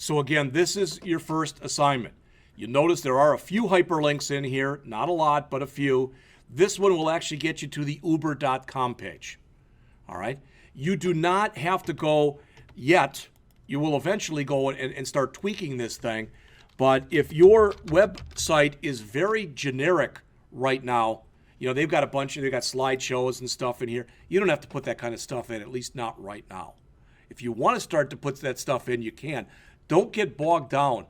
So again, this is your first assignment. You notice there are a few hyperlinks in here, not a lot, but a few. This one will actually get you to the uber.com page. All right? You do not have to go yet. You will eventually go and start tweaking this thing. But if your website is very generic right now, you know, they've got slideshows and stuff in here. You don't have to put that kind of stuff in, at least not right now. If you want to start to put that stuff in, you can. Don't get bogged down.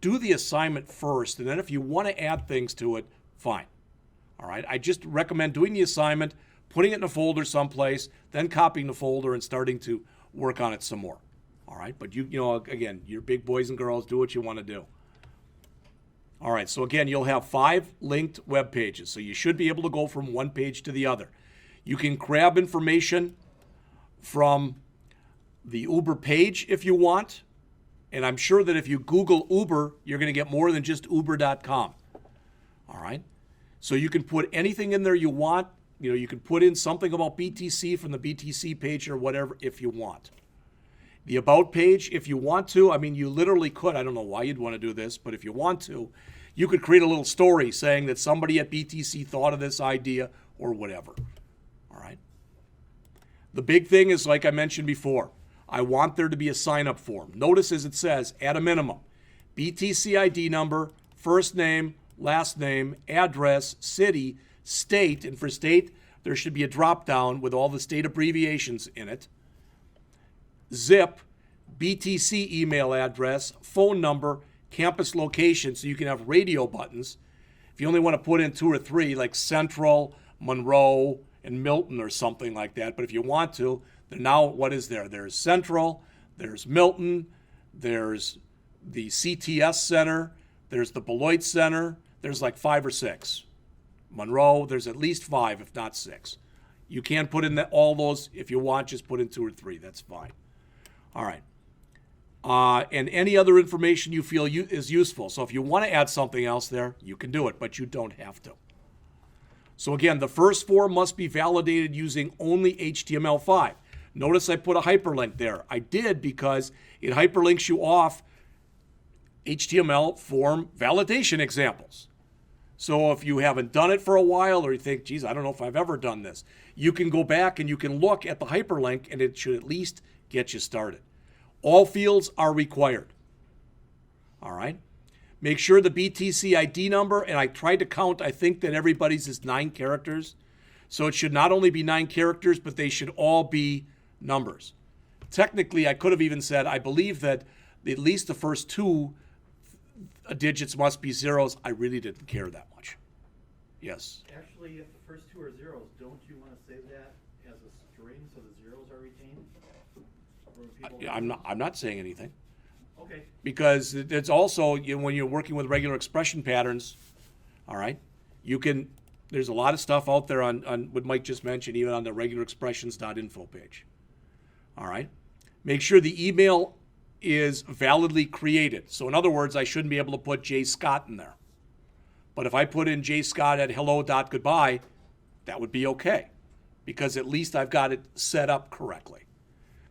Do the assignment first, and then if you want to add things to it, fine. All right? I just recommend doing the assignment, putting it in a folder someplace, then copying the folder and starting to work on it some more. All right? But you know, again, you're big boys and girls, do what you want to do. All right, so again, you'll have 5 linked web pages, so you should be able to go from one page to the other. You can grab information from the Uber page if you want, and I'm sure that if you Google Uber, you're going to get more than just uber.com. All right, so you can put anything in there you want. You know, you can put in something about BTC from the BTC page or whatever if you want. The About page, if you want to, I mean, you literally could. I don't know why you'd want to do this, but if you want to, you could create a little story saying that somebody at BTC thought of this idea or whatever. All right. The big thing is, like I mentioned before, I want there to be a sign-up form. Notice as it says, at a minimum, BTC ID number, first name, last name, address, city, state, and for state, there should be a drop-down with all the state abbreviations in it. Zip, BTC email address, phone number, campus location, so you can have radio buttons. If you only want to put in 2 or 3, like Central, Monroe, and Milton or something like that, but if you want to, then now what is there? There's Central, there's Milton, there's the CTS Center, there's the Beloit Center, there's like 5 or 6. Monroe, there's at least 5, if not 6. You can put in all those. If you want, just put in 2 or 3. That's fine. All right. And any other information you feel is useful. So if you want to add something else there, you can do it, but you don't have to. So again, the first form must be validated using only HTML5. Notice I put a hyperlink there. I did because it hyperlinks you off HTML form validation examples. So if you haven't done it for a while or you think, geez, I don't know if I've ever done this, you can go back and you can look at the hyperlink and it should at least get you started. All fields are required. All right. Make sure the BTC ID number, and I tried to count, I think that everybody's is 9 characters. So it should not only be 9 characters, but they should all be numbers. Technically, I could have even said, I believe that at least the first 2 digits must be zeros. I really didn't care that much. Yes. Actually, if the first 2 are zeros, don't you want to save that as a string so the zeros are retained? I'm not saying anything. Okay. Because it's also, you know, when you're working with regular expression patterns, all right, you can, there's a lot of stuff out there on what Mike just mentioned, even on the regularexpressions.info page. All right. Make sure the email is validly created. So in other words, I shouldn't be able to put J. Scott in there. But if I put in jscott@hello.goodbye, that would be okay, because at least I've got it set up correctly.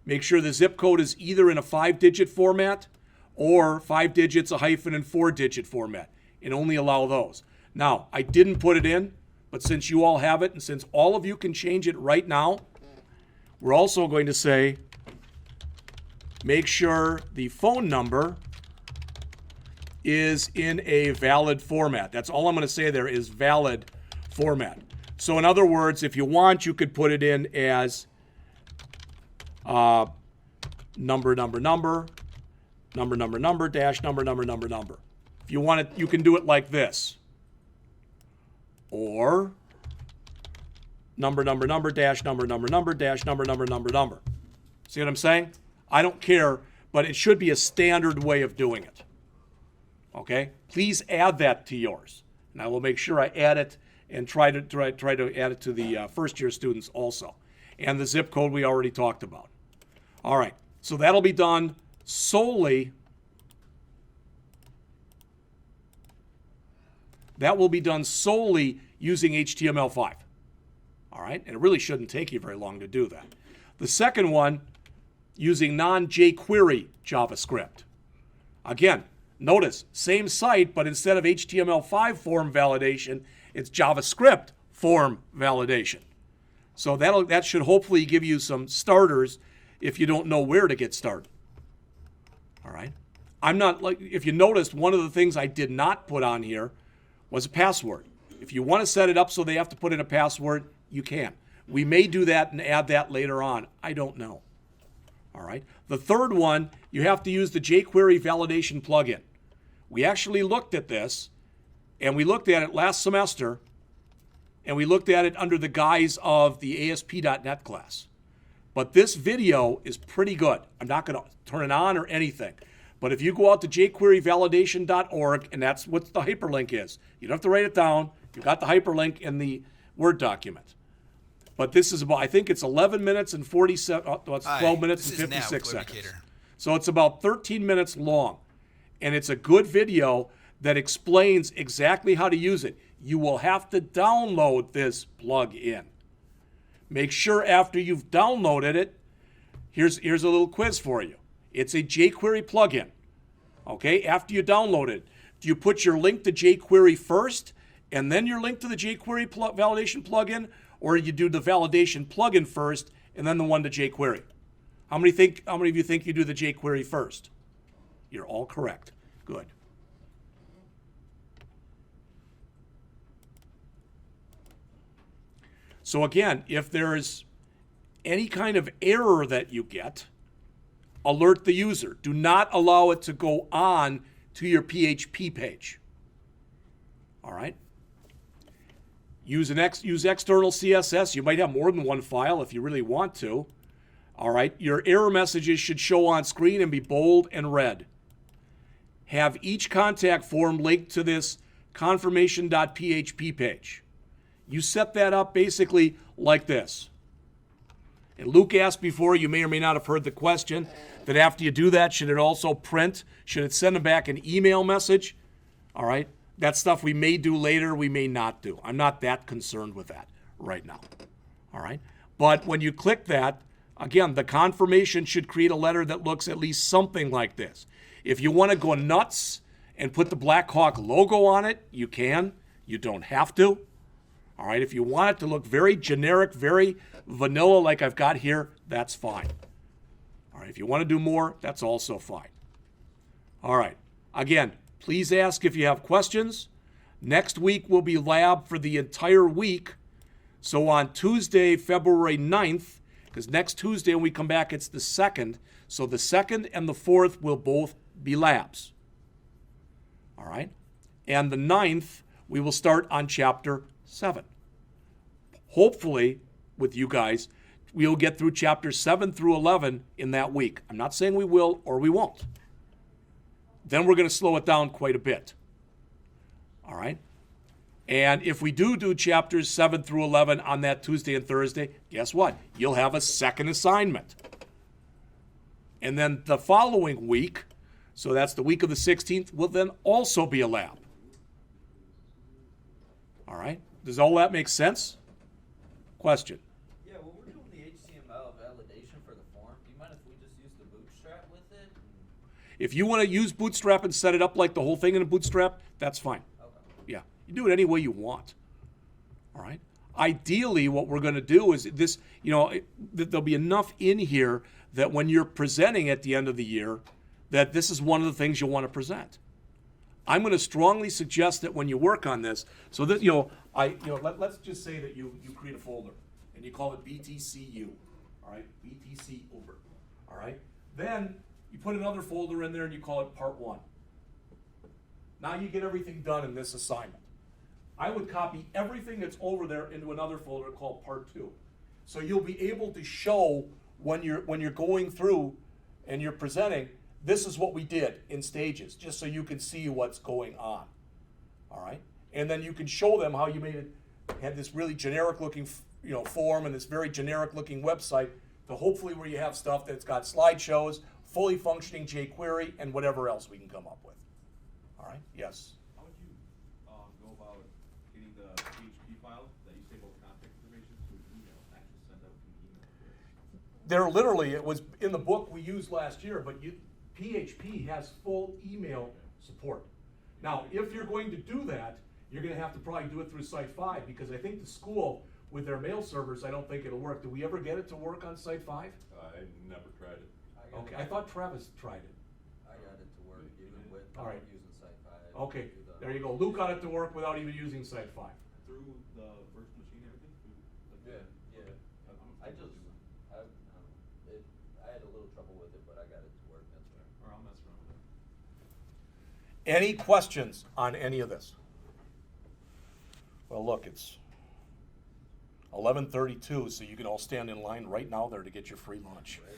Make sure the zip code is either in a 5-digit format or 5 digits, a hyphen, and 4-digit format, and only allow those. Now, I didn't put it in, but since you all have it, and since all of you can change it right now, we're also going to say, make sure the phone number is in a valid format. That's all I'm going to say there is valid format. So in other words, if you want, you could put it in as number, dash number. If you want it, you can do it like this. Or number, dash number. See what I'm saying? I don't care, but it should be a standard way of doing it. Okay? Please add that to yours. And I will make sure I add it and try to add it to the first-year students also. And the zip code we already talked about. All right, so that'll be done solely. That will be done solely using HTML5. All right, and it really shouldn't take you very long to do that. The second one, using non-Jquery JavaScript. Again, notice, same site, but instead of HTML5 form validation, it's JavaScript form validation. So that should hopefully give you some starters if you don't know where to get started. All right. I'm not like, if you noticed, one of the things I did not put on here was a password. If you want to set it up so they have to put in a password, you can. We may do that and add that later on. I don't know. All right. The third one, you have to use the Jquery validation plugin. We actually looked at this, and we looked at it last semester, and we looked at it under the guise of the ASP.NET class. But this video is pretty good. I'm not going to turn it on or anything. But if you go out to jqueryvalidation.org, and that's what the hyperlink is. You don't have to write it down. You've got the hyperlink in the Word document. But this is about, I think it's 11 minutes and 47, it's 12 minutes and 56 seconds. So it's about 13 minutes long. And it's a good video that explains exactly how to use it. You will have to download this plug-in. Make sure after you've downloaded it, here's a little quiz for you. It's a Jquery plugin. Okay, after you download it, do you put your link to Jquery first and then your link to the Jquery validation plugin, or you do the validation plugin first and then the one to Jquery? How many of you think you do the Jquery first? You're all correct. Good. So again, if there's any kind of error that you get, alert the user. Do not allow it to go on to your PHP page. All right? Use external CSS. You might have more than one file if you really want to. All right? Your error messages should show on screen and be bold and red. Have each contact form linked to this confirmation.php page. You set that up basically like this. And Luke asked before, you may or may not have heard the question, that after you do that, should it also print? Should it send them back an email message? All right. That's stuff we may do later, we may not do. I'm not that concerned with that right now. All right. But when you click that, again, the confirmation should create a letter that looks at least something like this. If you want to go nuts and put the Blackhawk logo on it, you can. You don't have to. All right, if you want it to look very generic, very vanilla like I've got here, that's fine. All right, if you want to do more, that's also fine. All right, again, please ask if you have questions. Next week will be lab for the entire week. So on Tuesday, February 9th, because next Tuesday when we come back, it's the 2nd. So the 2nd and the 4th will both be labs. All right, and the 9th, we will start on chapter 7. Hopefully, with you guys, we'll get through chapters 7 through 11 in that week. I'm not saying we will or we won't. Then we're going to slow it down quite a bit. All right? And if we do chapters 7 through 11 on that Tuesday and Thursday, guess what? You'll have a second assignment. And then the following week, so that's the week of the 16th, will then also be a lab. All right? Does all that make sense? Question. Yeah, when we're doing the HTML validation for the form, do you mind if we just use the Bootstrap with it? If you want to use Bootstrap and set it up like the whole thing in a Bootstrap, that's fine. Okay. Yeah, you do it any way you want. All right? Ideally, what we're going to do is this, there'll be enough in here that when you're presenting at the end of the year, that this is one of the things you'll want to present. I'm going to strongly suggest that when you work on this, so that, let's just say that you create a folder and you call it BTCU, all right, BTC Uber, all right. Then you put another folder in there and you call it Part 1. Now you get everything done in this assignment. I would copy everything that's over there into another folder called Part 2. So you'll be able to show when you're going through and you're presenting, this is what we did in stages, just so you can see what's going on. All right? And then you can show them how you made it, had this really generic looking form and this very generic looking website to hopefully where you have stuff that's got slideshows, fully functioning Jquery, and whatever else we can come up with. All right? Yes? How would you go about getting the PHP file that you save all the contact information to an email, actually send out an email? There literally, it was in the book we used last year, but PHP has full email support. Now, if you're going to do that, you're gonna have to probably do it through Site 5, because I think the school, with their mail servers, I don't think it'll work. Did we ever get it to work on Site 5? I never tried it. Okay, I thought Travis tried it. I got it to work even with, All right. using Site 5. Okay, do the- there you go. Luke got it to work without even using Site 5. Through the virtual machine, everything? Through, like, Yeah, okay. yeah. I'm I still just, working on I had a little trouble with it, but I got it to work, that's right. it. Or I'll mess around with it. Any questions on any of this? Well, look, it's 11:32, so you can all stand in line right now there to get your free lunch. Right?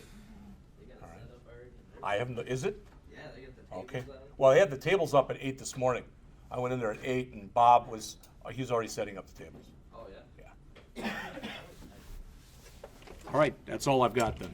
They got it All right. set up already? I haven't, is it? Yeah, they got the tables Okay. out. Well, they had the tables up at 8 this morning. I went in there at 8 and Bob was, he was already setting up the tables. Oh, yeah. Yeah. All right, that's all I've got then.